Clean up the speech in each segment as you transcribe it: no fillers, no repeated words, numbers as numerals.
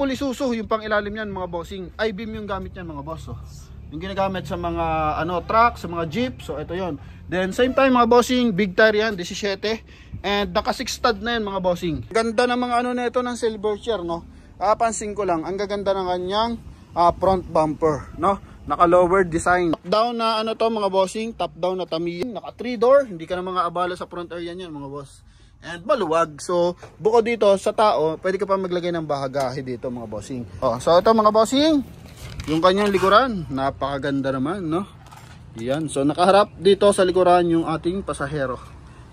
pulisuso yung pang ilalim niyan mga bossing. I-beam yung gamit niyan mga boss. So, yung ginagamit sa mga truck, sa mga jeep. So ito yon. Then same time mga bossing, big tire yan, 17. And naka 6 stud na yan mga bossing. Ganda ng mga na ito ng Silverchair, no. Pansin ko lang, ang gaganda ng kanyang front bumper, no. Naka lower design. Top down na to mga bossing, top down na tamiya. Naka 3 door, hindi ka na mga abala sa front area niyan mga boss. And maluwag. So bukod dito sa tao, pwede ka pa maglagay ng bahagahe dito mga bossing. So ito mga bossing, yung kanyang likuran, napakaganda naman, no? Yan, so nakaharap dito sa likuran yung ating pasahero.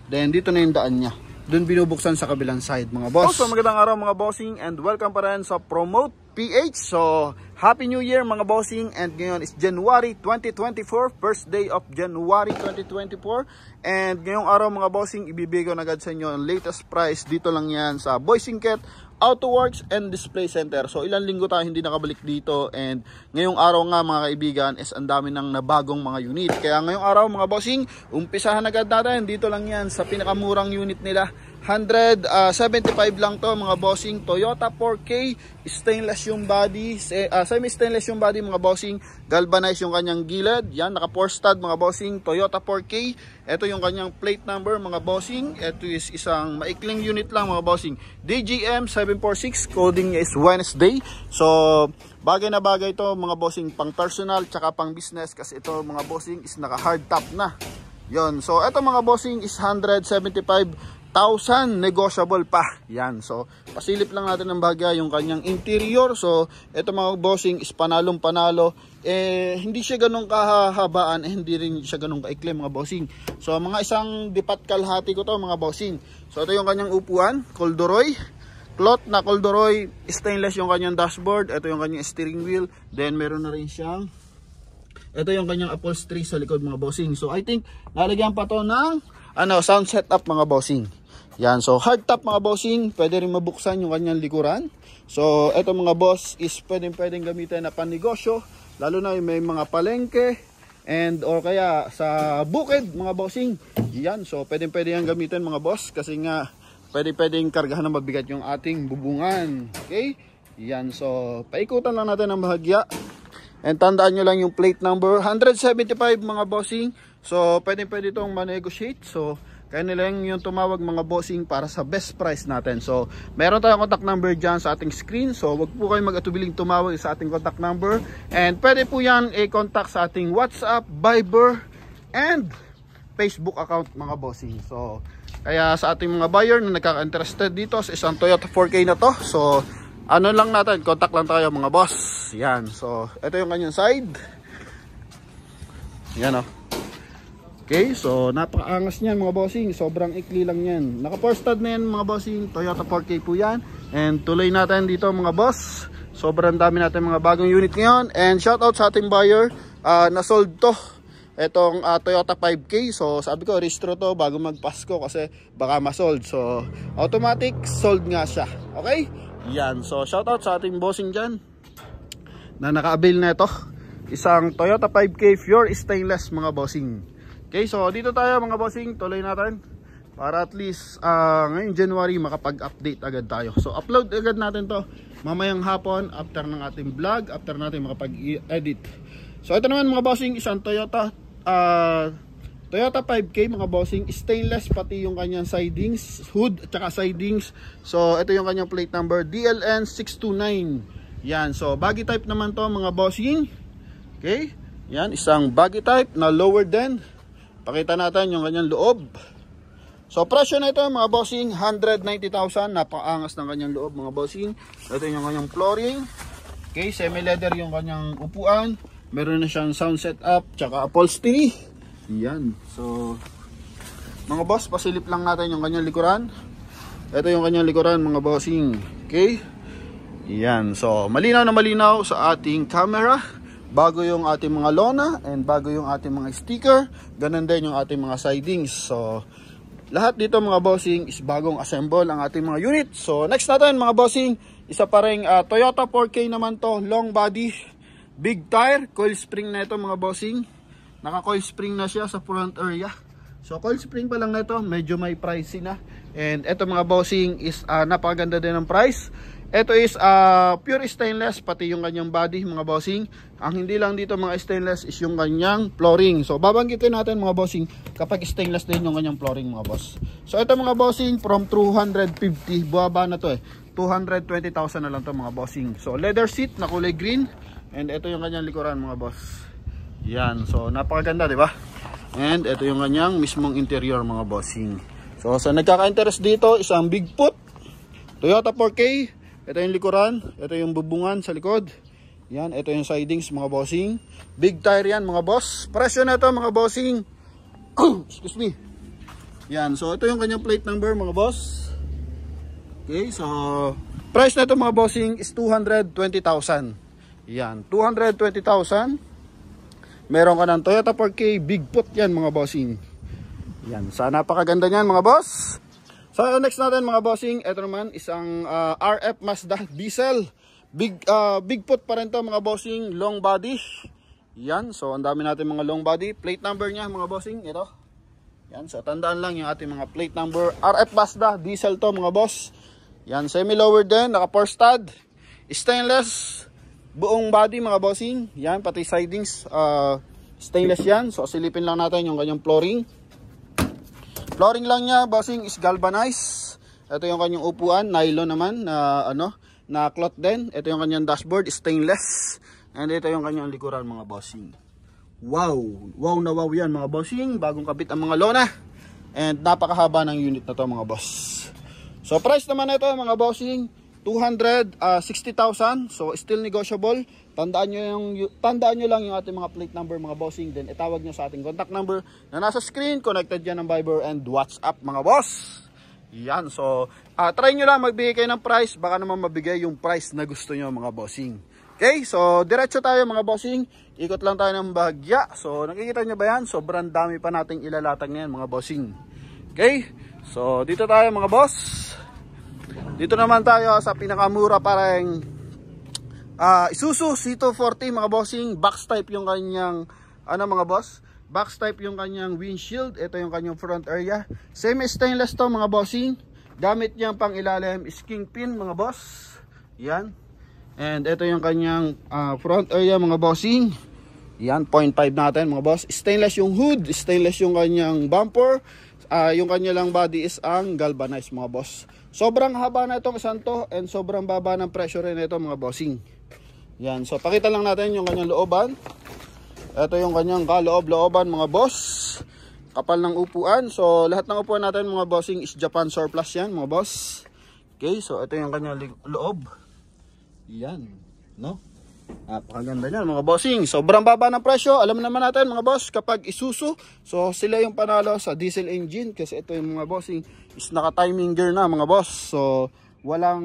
Then dito na yung daan niya. Doon binubuksan sa kabilang side mga boss. So magandang araw mga bossing and welcome pa rin sa Promote PH. So Happy New Year mga bossing, and ngayon is January 2024, first day of January 2024. And ngayong araw mga bossing, ibibigay ko na agad sa inyo ang latest price. Dito lang yan sa Boysinket Autoworks and Display Center. So ilang linggo tayo hindi nakabalik dito, and ngayong araw nga mga kaibigan is ang dami ng nabagong mga unit. Kaya ngayong araw mga bossing, umpisahan agad natin. Dito lang yan sa pinakamurang unit nila. 175 lang to mga bossing. Toyota 4K, stainless yung body, semi-stainless yung body mga bossing. Galvanized yung kanyang gilid. Yan, naka 4 stud mga bossing. Toyota 4K. Ito yung kanyang plate number mga bossing. Ito is isang maikling unit lang mga bossing. DGM 746, coding niya is Wednesday. So bagay na bagay to mga bossing, pang personal tsaka pang business, kasi ito mga bossing is naka hard top na. Yon, so ito mga bossing is 175,000, negotiable pa. Yan, so pasilip lang natin ng bagay yung kanyang interior. So ito mga bossing is panalong panalo. Hindi siya ganun kahabaan, hindi rin siya ganun kaikli mga bossing. So mga isang dipat kalahati ko to mga bossing. So ito yung kanyang upuan, corduroy cloth na corduroy, stainless yung kanyang dashboard. Ito yung kanyang steering wheel. Then meron na rin siyang, ito yung kanyang upholstery sa likod mga bossing. So I think lalagyan pa to ng sound setup mga bossing. Yan, so hard top mga bossing, pwede rin mabuksan yung kanyang likuran. So ito mga boss is pwedeng gamitin na pan-negosyo, lalo na yung may mga palengke and or kaya sa bukid mga bossing. Yan, so pwedeng yan gamitin mga boss, kasi nga pwedeng kargahan na mabigat yung ating bubungan. Okay? Yan, so paikutan lang natin ang bahagya. And tandaan nyo lang yung plate number 175 mga bossing. So pwede itong ma-negotiate. So kaya nilang yung tumawag mga bossing para sa best price natin. So meron tayong contact number dyan sa ating screen. So wag po kayo mag-atubiling tumawag sa ating contact number. And pwede po yan i-contact sa ating WhatsApp, Viber, and Facebook account mga bossing. So kaya sa ating mga buyer na nagkaka-interested dito sa isang Toyota 4K na to, so lang natin, contact lang tayo mga boss. Yan, so ito yung kanyang side. Yan okay, so napakaangas niyan mga bossing, sobrang ikli lang yan. Naka 4 stud na yan mga bossing, Toyota 4K po yan. And tuloy natin dito mga boss, sobrang dami natin mga bagong unit ngayon. And shout out sa ating buyer, na sold to etong Toyota 5K. So sabi ko restro to bago magpasko kasi baka masold. So automatic sold nga siya. Okay? Yan, so shout out sa ating bossing dyan na naka-avail na ito, isang Toyota 5K pure stainless mga bossing. Okay, so dito tayo mga bossing, tuloy natin para at least ngayong January makapag-update agad tayo. So upload agad natin to mamayang hapon after ng ating vlog, after natin makapag-edit. So ito naman mga bossing, isang Toyota 5K mga bossing, stainless pati yung kanyang sidings, hood at saka sidings. So ito yung kanyang plate number DLN 629. Yan, so baggy type naman to mga bossing. Okay, yan, isang baggy type na lower din. Pakita natin yung kanyang loob. So presyo na ito mga bossing, 190,000. Napakaangas ng kanyang loob mga bossing. Ito yung kanyang flooring. Okay, semi leather yung kanyang upuan. Meron na siyang sound setup tsaka upholstery. Yan, so mga boss, pasilip lang natin yung kanyang likuran. Ito yung kanyang likuran mga bossing. Okay, yan, so malinaw na malinaw sa ating camera. Bago yung ating mga lona and bago yung ating mga sticker. Ganun din yung ating mga sidings. So lahat dito mga bossing is bagong assemble ang ating mga unit. So next natin mga bossing, isa pa ring Toyota 4K naman to, long body, big tire, coil spring na ito mga bossing. Naka coil spring na siya sa front area. So coil spring pa lang na ito, medyo may pricey na. And ito mga bossing is napakaganda din ng price. Ito is pure stainless, pati yung kanyang body mga bossing. Ang hindi lang dito mga stainless is yung kanyang flooring. So babanggitin natin mga bossing kapag stainless din yung kanyang flooring mga boss. So ito mga bossing from 250, buwaba na to 220,000 na lang to mga bossing. So leather seat na kulay green, and ito yung kanyang likuran mga boss. Yan, so napakaganda, di ba? And ito yung kanyang mismong interior mga bossing. So sa nagkaka-interest dito, isang Bigfoot Toyota 4K. Ito yung likuran, ito yung bubungan sa likod. Yan, ito yung sidings mga bossing. Big tire yan mga boss. Presyo na ito mga bossing. Excuse me. Yan, so ito yung kanyang plate number mga boss. Okay, so price na ito mga bossing is 220,000. Yan, 220,000. Meron ka ng Toyota 4K Bigfoot yan mga bossing. Yan, sa napakaganda niyan mga boss. So next natin mga bossing, ito naman isang RF Mazda diesel. Bigfoot pa rin to mga bossing, long body. Yan, so ang dami natin mga long body. Plate number niya mga bossing, ito. Yan, so tandaan lang yung ating mga plate number. RF Mazda diesel to mga boss. Yan, semi lower din, naka 4 stud. Stainless, buong body mga bossing. Yan, pati sidings stainless yan. So silipin lang natin yung kanyang flooring. Flooring lang niya, bossing, is galvanized. Ito yung kanyang upuan, nylon naman na na cloth din. Ito yung kanyang dashboard, stainless. And ito yung kanyang likuran mga bossing. Wow, wow na wow yan mga bossing. Bagong kabit ang mga lona. And napakahaba ng unit na to mga boss. So price naman ito mga bossing, 260,000. So still negotiable. Tandaan nyo lang yung ating mga plate number mga bossing. Then itawag nyo sa ating contact number na nasa screen. Connected yan ng Viber and WhatsApp mga boss. Yan, so try nyo lang magbigay kayo ng price. Baka naman mabigay yung price na gusto nyo mga bossing. Okay, so diretso tayo mga bossing. Ikot lang tayo ng bahagya. So nakikita nyo ba yan? Sobrang dami pa nating ilalatag na yan mga bossing. Okay, so dito tayo mga boss. Dito naman tayo sa pinakamura parang Isuzu C240 mga bossing. Box type yung kanyang mga boss. Box type yung kanyang windshield. Ito yung kanyang front area. Semi stainless to mga bossing. Gamit niyang pang ilalim is kingpin mga boss. Yan. And ito yung kanyang front area mga bossing. Yan, 0.5 natin mga boss. Stainless yung hood. Stainless yung kanyang bumper. Yung kanya lang body is ang galvanized mga boss. Sobrang haba na itong isang to. And sobrang baba ng pressure rin ito mga bossing. Yan, so pakita lang natin yung kanyang looban. Ito yung kanyang kaloob-looban mga boss. Kapal ng upuan. So lahat ng upuan natin mga bossing is Japan surplus yan mga boss. Okay, so ito yung kanyang loob. Yan, no? Napakaganda niyan mga bossing. Sobrang baba ng presyo. Alam naman natin mga boss, kapag Isuzu, so sila yung panalo sa diesel engine. Kasi ito yung mga bossing is naka timing gear na mga boss. So walang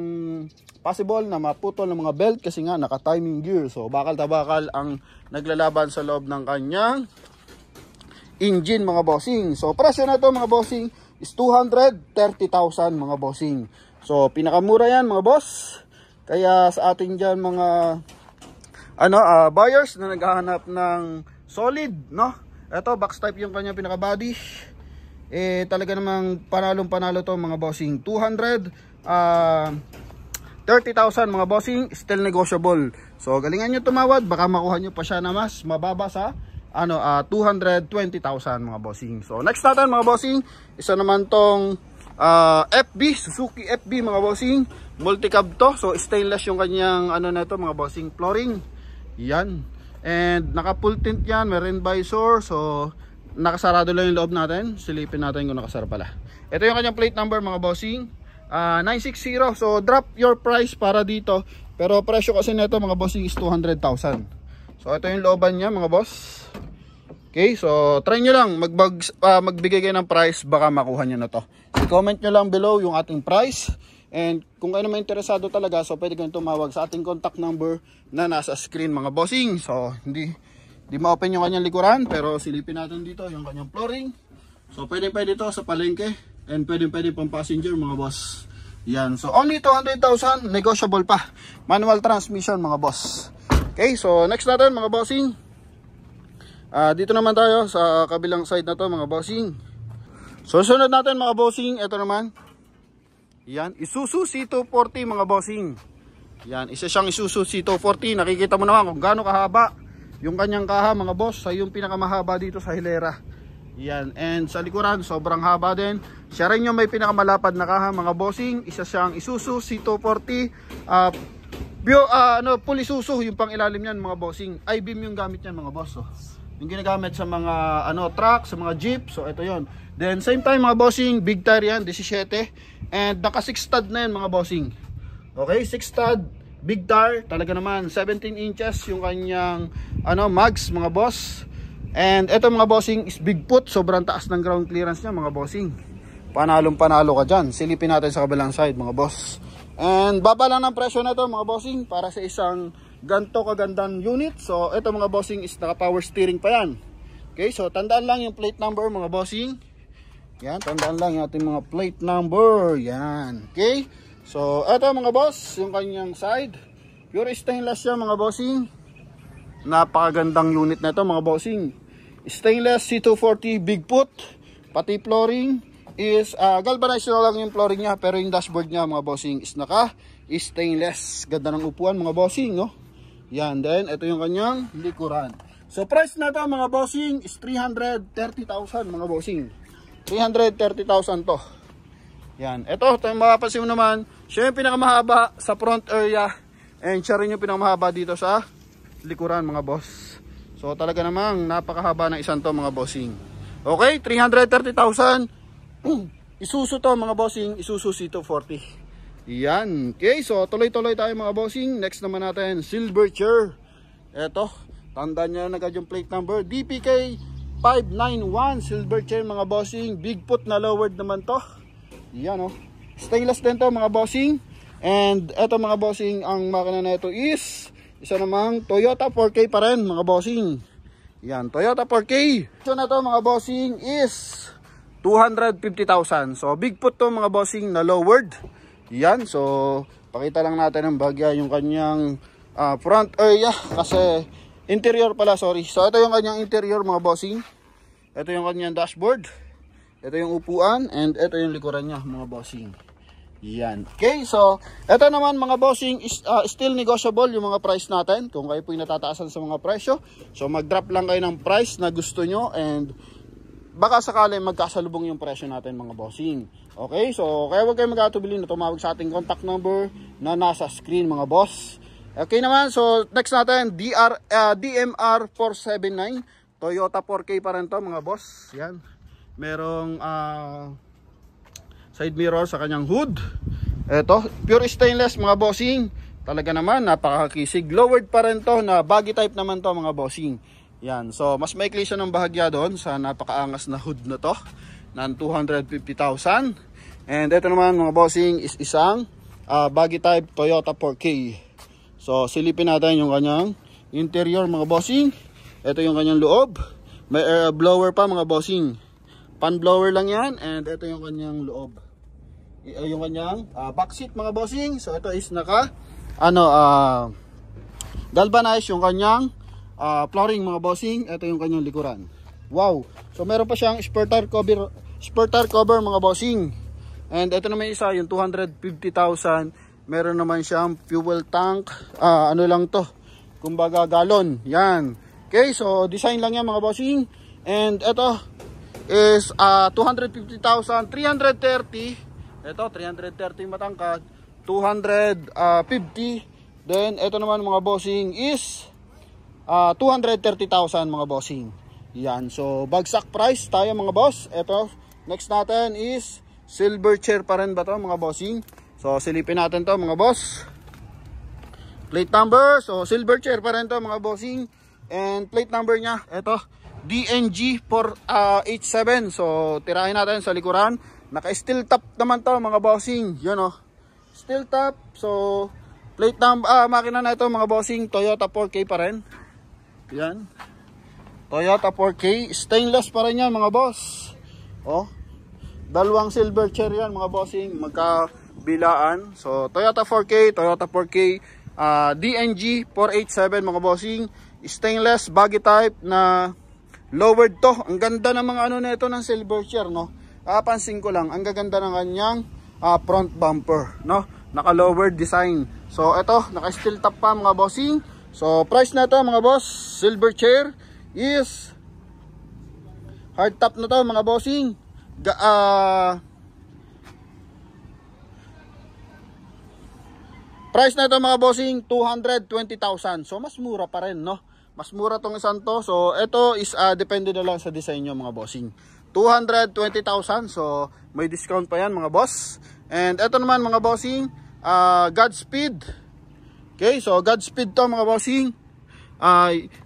possible na maputol ng mga belt kasi nga naka timing gear. So bakal na bakal ang naglalaban sa loob ng kanyang engine mga bossing. So presyo na ito mga bossing is 230,000 mga bossing. So pinakamura yan mga boss. Kaya sa ating dyan mga buyers na naghahanap ng solid, no? Ito box type yung kanyang pinaka body. Talaga namang panalong-panalo to mga bossing. 230,000 mga bossing, still negotiable. So galingan niyo tumawad, baka makuha niyo pa siya na mas mababa sa 220,000 mga bossing. So next natin mga bossing, isa naman tong FB, Suzuki FB mga bossing. Multi-cab to, so stainless yung kanyang na ito mga bossing, flooring. Yan. And naka full tint yan, meron visor. So nakasarado lang yung loob natin. Silipin natin kung nakasara pala. Ito yung kanyang plate number mga bossing, 960. So drop your price para dito. Pero presyo kasi nito mga bossing is 200,000. So ito yung looban niya mga boss. Okay, so try nyo lang magbigay kayo ng price, baka makuha nyo na to. So comment nyo lang below yung ating price. And kung kayo naman interesado talaga, so pwede kayong tumawag sa ating contact number na nasa screen mga bossing. So hindi ma-open yung kanyang likuran, pero silipin natin dito yung kanyang flooring. So pwede ito sa palengke, and pwede pang passenger mga boss. Yan, so only 200,000, negotiable pa. Manual transmission mga boss. Okay, so next natin mga bossing. Dito naman tayo sa kabilang side na to mga bossing. So sunod natin mga bossing, ito naman. Yan, Isuzu C240 mga bossing. Yan, isa siyang Isuzu C240. Nakikita mo naman kung gaano kahaba yung kanyang kaha mga boss. Sa yung pinakamahaba dito sa hilera. Yan, and sa likuran sobrang haba din. Siya rin yung may pinakamalapad na kaha mga bossing. Isa siyang Isuzu C240. Full Isuzu yung pang ilalim niyan mga bossing. I-beam yung gamit niyan mga boss. Yung ginagamit sa mga truck, sa mga jeep. So ito yon. Then same time mga bossing, big tire yan, 17. And naka 6 stud na yan mga bossing. Okay, 6 stud, big tire, talaga naman 17 inches yung kanyang mags mga boss. And ito mga bossing is big foot, sobrang taas ng ground clearance niya mga bossing. Panalong panalo ka dyan. Silipin natin sa kabilang side mga boss. And baba lang ng presyo na to mga bossing para sa isang ganto kagandang unit. So ito mga bossing is naka power steering pa yan. Okay, so tandaan lang yung plate number mga bossing. Yan, tandaan lang yung ating mga plate number. Yan, okay. So ito mga boss, yung kanyang side. Pure stainless siya mga bossing. Napakagandang unit na ito mga bossing. Stainless C240 big foot. Pati flooring is galvanized na lang yung flooring niya, pero yung dashboard niya mga bossing is naka stainless. Ganda ng upuan mga bossing, no? Yan, then ito yung kanyang likuran. So price na to mga bossing is 330,000 mga bossing. 330,000 to. Yan, ito mapapansin mo naman, siya yung pinakamahaba sa front area and siya rin yung pinakamahaba dito sa likuran mga boss. So talaga namang napakahaba ng isang to mga bossing. Okay, 330,000. Isuzu to mga bossing, Isuzu C240. Yan, okay, so tuloy-tuloy tayo mga bossing. Next naman natin, Silverchair. Eto, tandaan nyo na agad yung plate number, DPK 591 Silverchair mga bossing. Big foot na lowered naman to. Yan stainless din to mga bossing. And eto mga bossing, ang makina na ito is isa namang Toyota 4K pa rin mga bossing. Yan, Toyota 4K. So na to mga bossing is 250,000. So big foot to mga bossing na lowered. Yan, so pakita lang natin ng bagya yung kanyang front area kasi interior pala, sorry. So ito yung kanyang interior mga bossing. Ito yung kanyang dashboard. Ito yung upuan and ito yung likuran niya mga bossing. Yan. Okay, so ito naman mga bossing is still negotiable yung mga price natin. Kung kayo po yung natataasan sa mga presyo, so mag-drop lang kayo ng price na gusto nyo and baka sakali magkasalubong yung presyo natin mga bossing. Okay, so kaya huwag kayo mag-atubili na tumawag sa ating contact number na nasa screen mga boss. Okay naman, so next natin DMR 479 Toyota 4K pa rin to mga boss. Yan, merong side mirror sa kanyang hood. Eto, pure stainless mga bossing. Talaga naman napakakisig. Lowered pa rin to na baggy type naman to mga bossing. Yan, so mas maikli siya ng bahagya doon sa napakaangas na hood na to ng 250,000. And ito naman mga bossing is isang baggy type Toyota 4K. So silipin natin yung kanyang interior mga bossing. Ito yung kanyang loob. May air blower pa mga bossing. Pan blower lang yan. And ito yung kanyang loob. Yung kanyang back seat mga bossing. So ito is naka galvanized yung kanyang flooring mga bossing. Ito yung kanyang likuran. Wow. So meron pa siyang spare tire cover mga bossing. And ito naman isa yung 250,000. Meron naman siyang fuel tank. Lang to, kumbaga galon. Yan. Okay, so design lang yan mga bossing. And ito is 250,000, 330. Ito 330 matangkad, 250. Then ito naman mga bossing is 230,000 mga bossing. Yan, so bagsak price tayo mga boss. Ito, next natin is Silverchair pa rin ba to mga bossing. So silipin natin to mga boss. Plate number, so Silverchair pa rin to mga bossing. And plate number niya, ito DNG 487. So tirahin natin sa likuran. Naka steel top naman to mga bossing. Yun steel top. So plate number, makina na ito mga bossing, Toyota 4K pa rin. Yan, Toyota 4K, stainless pa rin yan mga boss. Dalawang Silverchair yan mga bossing, magkabilaan. So Toyota 4K, DNG 487 mga bossing. Stainless, baggy type na lowered to. Ang ganda ng mga nito ng Silverchair, no? Kapansin ko lang, ang gaganda ng kanyang front bumper, no? naka lowered design. So ito, naka steel top pa mga bossing. So price na to mga boss, silver chair is hard top na to mga bossing. Price na ito mga bossing, 220,000. So mas mura pa rin, no? Mas mura tong isang to. So ito is depende na lang sa design nyo mga bossing. 220,000. So may discount pa yan mga boss. And ito naman mga bossing, Godspeed. Okay, so Godspeed to mga bossing.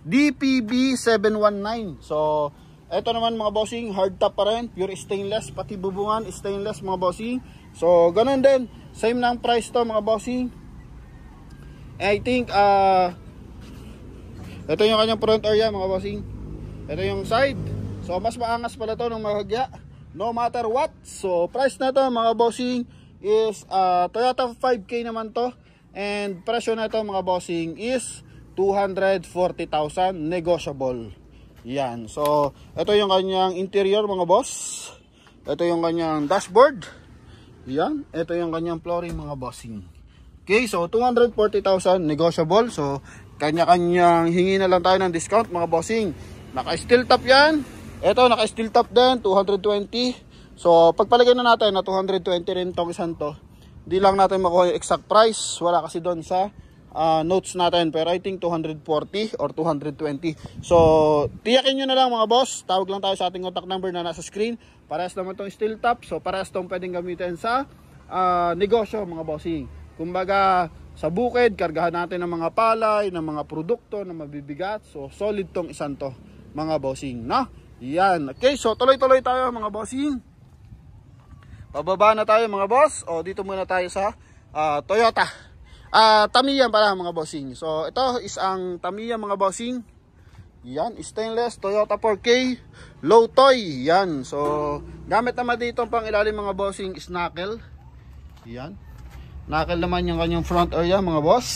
DPB 719. So ito naman mga bossing, hard top pa rin, pure stainless, pati bubungan stainless mga bossing. So ganun din, same na ang price to mga bossing. I think ito yung kanyang front area mga bossing. Ito yung side. So mas maangas pala to ng mahagya, no matter what. So price na to mga bossing is Toyota 5K naman to. And presyo na to mga bossing is 240,000 negotiable. Yan. So ito yung kanyang interior mga boss. Ito yung kanyang dashboard. Yan. Ito yung kanyang flooring mga bossing. Okay, so 240,000 negotiable. So kanya-kanyang hingi na lang tayo ng discount mga bossing. Naka-steel top yan. Ito naka-steel top din, 220. So pagpalagay na natin na 220 rin tong isang to. Hindi lang natin makuha yung exact price. Wala kasi doon sa notes natin. Pero I think 240 or 220. So tiyakin nyo na lang mga boss. Tawag lang tayo sa ating contact number na nasa screen. Parehas naman tong steel top. So parehas tong pwedeng gamitin sa negosyo mga bossing. Kumbaga sa bukid, kargahan natin ng mga palay, ng mga produkto na mabibigat. So solid tong isang to mga bossing, no? Yan. Okay, so tuloy-tuloy tayo mga bossing. Pababa na tayo mga boss. O dito muna tayo sa Toyota. Tamiya pala mga bossing. So ito is ang Tamiya mga bossing. Yan, stainless Toyota 4K low toy. Yan. So gamit naman dito pang ilalim mga bossing is knuckle. Yan. Knuckle naman yung kanyang front area mga boss.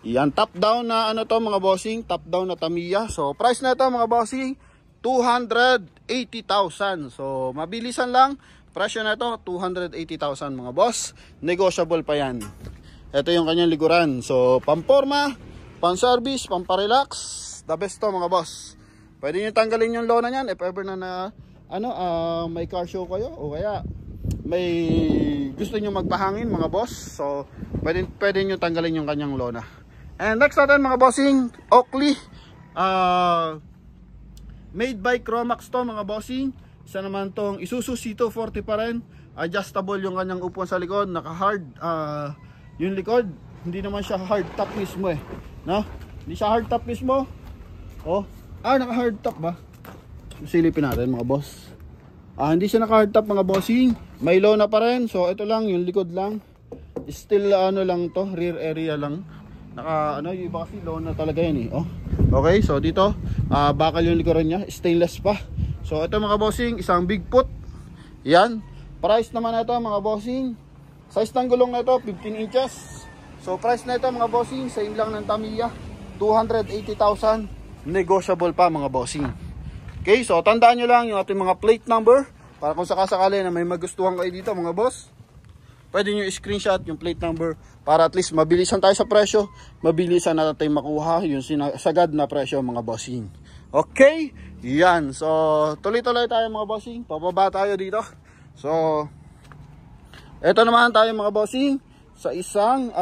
Yan, top down na ano to mga bossing, top down na Tamiya. So price na ito mga bossing 280,000. So mabilisan lang. Presyo na ito 280,000 mga boss. Negotiable pa yan. Ito yung kanyang likuran. So pamporma, pang-service, pamparelax, the best to mga boss. Pwede nyo tanggalin yung lona nyan if ever na may car show kayo o kaya may gusto nyo magpahangin mga boss. So pwede nyo tanggalin yung kanyang lona. And next natin mga bossing, Oakley made by Cromax to mga bossing. Isa naman tong Isuzu C240 pa rin. Adjustable yung kanyang upuan sa likod. Naka hard yung likod. Hindi naman siya hard top mismo eh, no? Hindi siya hard top mismo. Oh, naka hard top ba? Silipin natin mga boss. Hindi siya naka hard top mga bossing. May lona pa rin. So ito lang yung likod lang. Still lang to, rear area lang. Naka yung iba kasi lona talaga yan eh. Oh. Okay, so dito bakal yung likuran niya, stainless pa. So ito mga bossing, isang Bigfoot. Yan. Price naman na ito mga bossing. Size ng gulong na ito 15 inches. So price na ito mga bossing, same lang ng Tamiya, 280,000. Negotiable pa mga bossing. Okay, so tandaan nyo lang yung ating mga plate number para kung sakasakali na may magustuhan kayo dito mga boss, pwede nyo i-screenshot yung plate number para at least mabilisan tayo sa presyo, mabilisan natin makuha yung sagad na presyo mga bossing. Okay, yan. So tuloy-tuloy tayo mga bossing, pababa tayo dito. So eto naman tayo mga bossing sa isang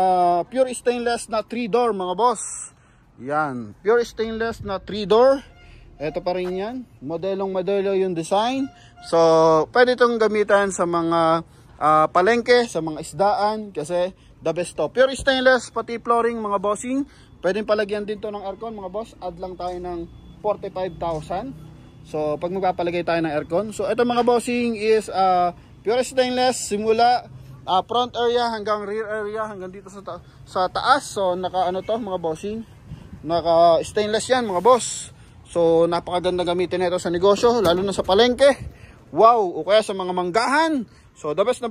pure stainless na 3-door mga boss. Yan, pure stainless na 3-door. Ito pa rin yan, modelong modelo yung design. So pwede itong gamitan sa mga palengke, sa mga isdaan, kasi the best to. Pure stainless, pati flooring mga bossing. Pwedeng palagyan din to ng aircon mga boss. Add lang tayo ng 45,000. So pag magpapalagay tayo ng aircon. So ito mga bossing is pure stainless, simula front area hanggang rear area, hanggang dito sa taas. So naka to mga bossing, naka stainless yan mga boss. So napakaganda gamitin ito sa negosyo, lalo na sa palengke. Wow, o kaya sa mga manggahan. So the best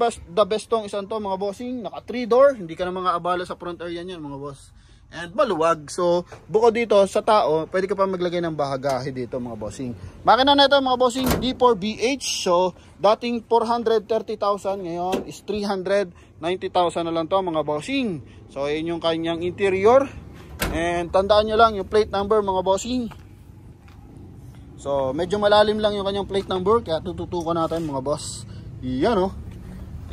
tong isang to mga bossing, naka 3-door, hindi ka na mga abala sa front area niyan mga boss. and maluwag. So bukod dito sa tao, pwede ka pa maglagay ng bahagahe dito mga bossing. Makina na ito mga bossing, D4BH. So dating 430,000, ngayon is 390,000 na lang to mga bossing. So yun yung kanyang interior. And tandaan nyo lang yung plate number mga bossing. So medyo malalim lang yung kanyang plate number, kaya tututukan natin mga boss. Yan oh.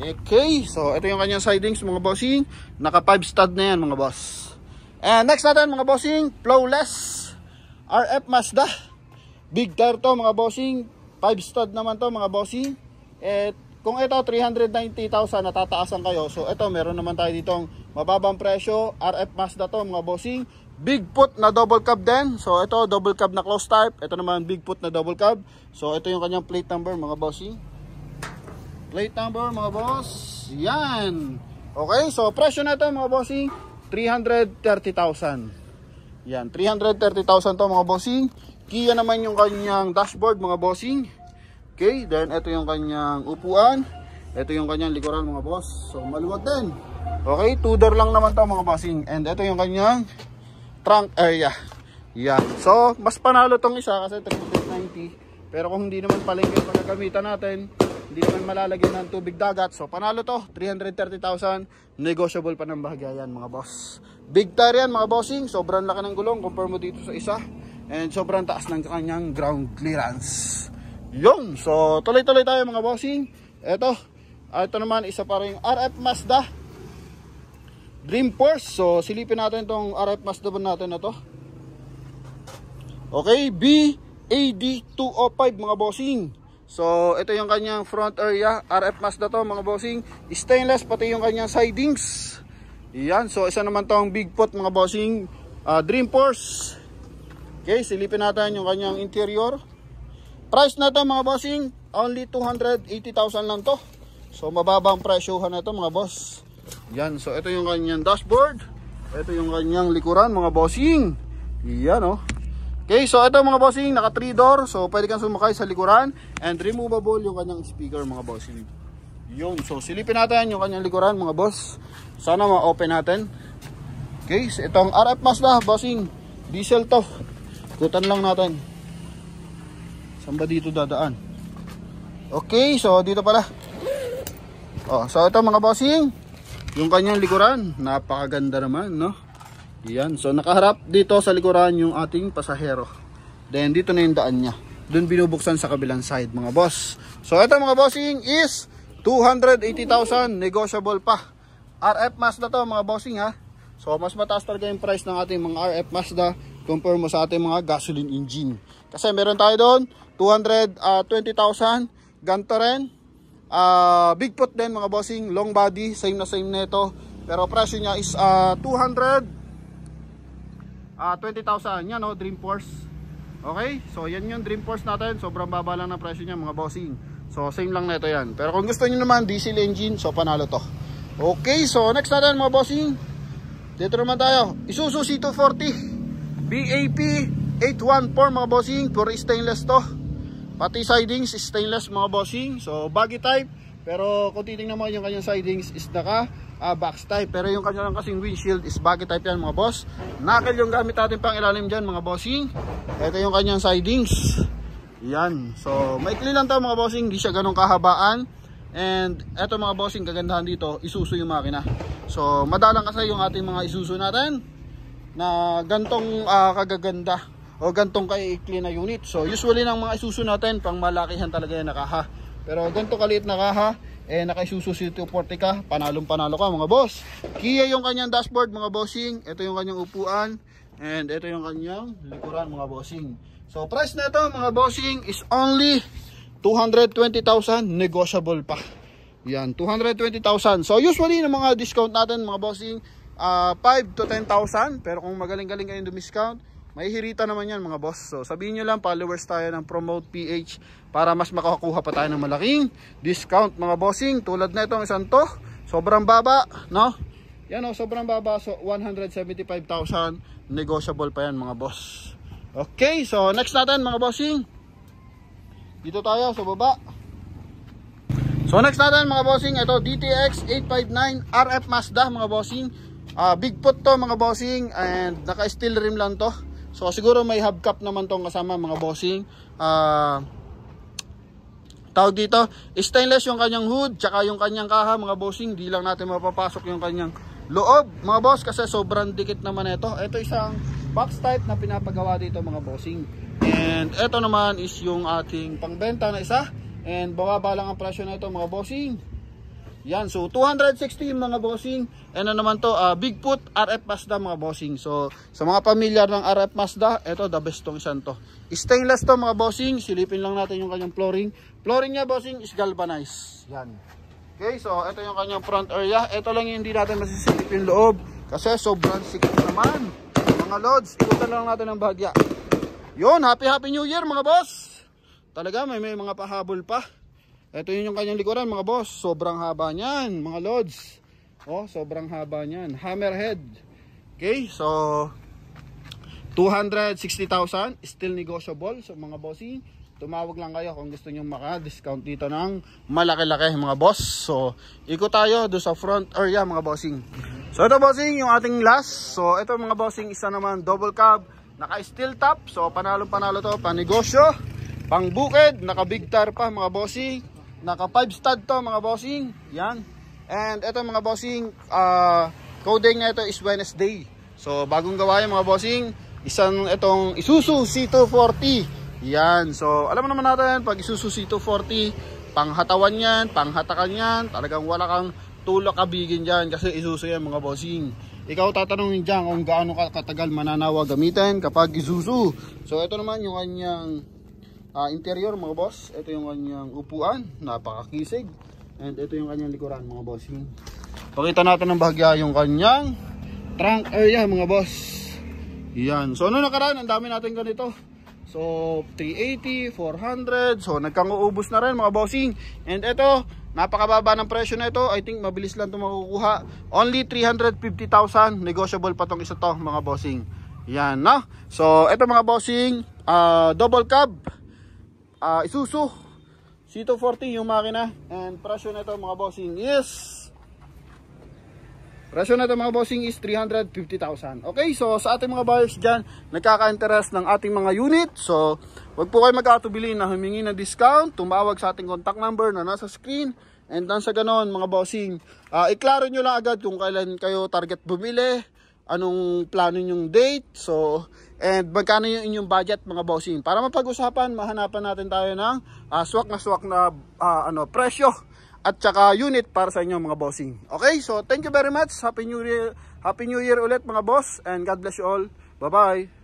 Okay, so ito yung kanyang sidings mga bossing. Naka 5 stud na yan mga boss. And next natin mga bossing, Flawless RF Mazda. Big tire to mga bossing. 5 stud naman to mga bossing. At kung ito 390,000 natataasan kayo. So ito meron naman tayo ditong mababang presyo. RF Mazda to mga bossing. Big foot na double cab din. So ito double cab na close type. Ito naman big foot na double cab. So ito yung kanyang plate number mga bossing. Plate number mga boss. Yan. Okay, so presyo na ito mga bossing, 330,000. Yan, 330,000 to mga bossing. Kia naman yung kanyang dashboard mga bossing. Okay, then ito yung kanyang upuan. Ito yung kanyang likuran mga boss. So maluwag din. Okay, 2-door lang naman to mga bossing. And ito yung kanyang trunk area. Yan. So mas panalo tong isa kasi 390. Pero kung hindi naman palengke yung pagkagamitan natin, hindi naman malalagyan ng tubig dagat. So panalo to, 330,000. Negotiable pa ng bahagya yan mga boss. Big tire yan mga bossing. Sobrang laki ng gulong compare mo dito sa isa. And sobrang taas ng kanyang ground clearance. Yun. So tuloy-tuloy tayo mga bossing. Ito naman isa pa rin RF Mazda Dream Force. So silipin natin tong RF Mazda natin na to. Okay, BAD205 mga bossing. So ito yung kanyang front area, RF Mazda to mga bossing. Stainless pati yung kanyang sidings. Yan, so isa naman tong big foot mga bossing, Dream Force. Okay, silipin natin yung kanyang interior. Price na to mga bossing, only 280,000 lang to. So mababang presyohan na to mga boss. Yan, so ito yung kanyang dashboard. Ito yung kanyang likuran mga bossing. Yan oh. Okay, so ito mga bossing, naka 3 door. So pwede kang sumakay sa likuran. And removable yung kanyang speaker mga bossing. Yun, so silipin natin yung kanyang likuran mga boss. Sana ma-open natin. Okay, so itong RF Mazda bossing, diesel to. Ikutan lang natin. Saan ba dito dadaan? Okay, so dito pala. Oh, so ito mga bossing, yung kanyang likuran, napakaganda naman, no? Yan, so nakaharap dito sa likuran yung ating pasahero. Then dito na yung daan niya. Doon binubuksan sa kabilang side mga boss. So ito mga bossing is 280,000, negotiable pa. RF Mazda to mga bossing ha. So mas mataas talaga yung price ng ating mga RF Mazda compare mo sa ating mga gasoline engine. Kasi meron tayo doon 220,000, ganito rin. Big foot din mga bossing, long body, same na ito. Pero presyo niya is 220,000. Yan o, Dream Force. Okay, so yan yung Dream Force natin. Sobrang baba lang ng presyo niya mga bossing. So same lang na ito yan. Pero kung gusto niyo naman diesel engine, so panalo to. Okay, so next natin mga bossing, dito naman tayo, Isuzu C240 BAP 814 mga bossing. Pure stainless to. Pati sidings stainless mga bossing. So baggy type. Pero kung titingnan mo yung kanyang sidings is naka box type. Pero yung kanyang kasing windshield is baggy type yan mga boss. Knuckle yung gamit natin pang ilalim dyan mga bossing. Ito yung kanyang sidings. Yan. So maikli lang to mga bossing. Hindi siya ganun kahabaan. And eto mga bossing, kagandahan dito, Isuzu yung makina. So madalang kasi yung ating mga Isuzu natin na gantong kagaganda o gantong kaikli na unit. So usually ng mga Isuzu natin pang malakihan talaga yan nakaha. Pero ganito kaliit na kaha, naka Isuzu C240 ka, panalo ka mga boss. Kia yung kanyang dashboard mga bossing. Ito yung kanyang upuan. And ito yung kanyang likuran mga bossing. So price na ito mga bossing is only 220,000, negotiable pa. Yan, 220,000. So usually ng mga discount natin mga bossing, 5 to 10,000. Pero kung magaling-galing kayong dumiscount, may hirita naman yan mga boss. So sabihin nyo lang, followers tayo ng Promote PH para mas makakuha pa tayo ng malaking discount mga bossing. Tulad na itong isang to, sobrang baba, no? Yan o, sobrang baba. So 175,000, negotiable pa yan mga boss. Okay, so next natin mga bossing, dito tayo sa baba. So next natin mga bossing, ito DTX 859 RF Mazda mga bossing. Bigfoot to mga bossing, and naka steel rim lang to. So siguro may hubcap naman tong kasama mga bossing. Tawag dito, stainless yung kanyang hood, tsaka yung kanyang kaha mga bossing. Di lang natin mapapasok yung kanyang loob mga boss, kasi sobrang dikit naman ito. Ito isang box type na pinapagawa dito mga bossing. And ito naman is yung ating pangbenta na isa. And bababa lang ang presyo na ito mga bossing. Yan, so 260 mga bossing. And ano naman to, Bigfoot RF Mazda mga bossing. So sa mga pamilyar ng RF Mazda, ito the best tong isan to. Stainless to mga bossing. Silipin lang natin yung kanyang flooring. Flooring niya bossing is galvanized. Yan. Okay, so ito yung kanyang front area. Ito lang yung hindi natin masisilip yung loob, kasi sobrang sikip naman mga lods. Ikutan lang natin ng bahagya. Yun, happy New Year mga boss. Talaga may mga pahabol pa. Ito yun yung kanyang likuran mga boss. Sobrang haba niyan mga lods. Oh, sobrang haba niyan. Hammerhead. Okay, so 260,000. Still negotiable. So mga bossing, tumawag lang kayo kung gusto nyo maka-discount dito ng malaki-laki mga boss. So ikot tayo doon sa front area mga bossing. So ito bossing yung ating last. So ito mga bossing, isa naman double cab, naka steel top. So panalo to, panegosyo, pang bukid, naka big tire pa mga bossing. Naka 5 stud to mga bossing. Yan. And ito mga bossing, coding na ito is Wednesday. So bagong gawa yung mga bossing, isang itong Isuzu C240. Yan. So alam mo naman natin, pag Isuzu C240, panghatawan yan, panghatakan yan, talagang wala kang tulak kabigin dyan, kasi Isuzu yan mga bossing. Ikaw tatanungin dyan kung gaano katagal mananawa gamitin kapag Isuzu. So ito naman yung kanyang interior mga boss. Ito yung kanyang upuan, napakakisig. And ito yung kanyang likuran mga bossing. Pakita natin ng bahagya yung kanyang trunk area mga boss. Yan. So ano nakaraan, ang dami natin ganito. So 380, 400. So nagkang-uubos na rin mga bossing. And ito, napakababa ng presyo na ito. I think mabilis lang ito makukuha. Only 350,000. Negotiable pa tong isa to mga bossing. Yan, no? So ito mga bossing, double cab, Isuzu C240 yung makina. And presyo na ito mga bossing is 350,000. Okay, so sa ating mga buyers dyan, nagkaka-interest ng ating mga unit. So wag po kayo mag-atubili na humingi ng discount. Tumawag sa ating contact number na nasa screen. And nang sa ganon mga bossing, iklaro nyo lang agad kung kailan kayo target bumili, anong plano yung date, so and magkano yung inyong budget mga bossing, para mapag-usapan, mahanapan natin tayo ng swak na presyo at saka unit para sa inyo mga bossing. Okay, so thank you very much. Happy New Year ulit mga boss, and God bless you all. Bye bye.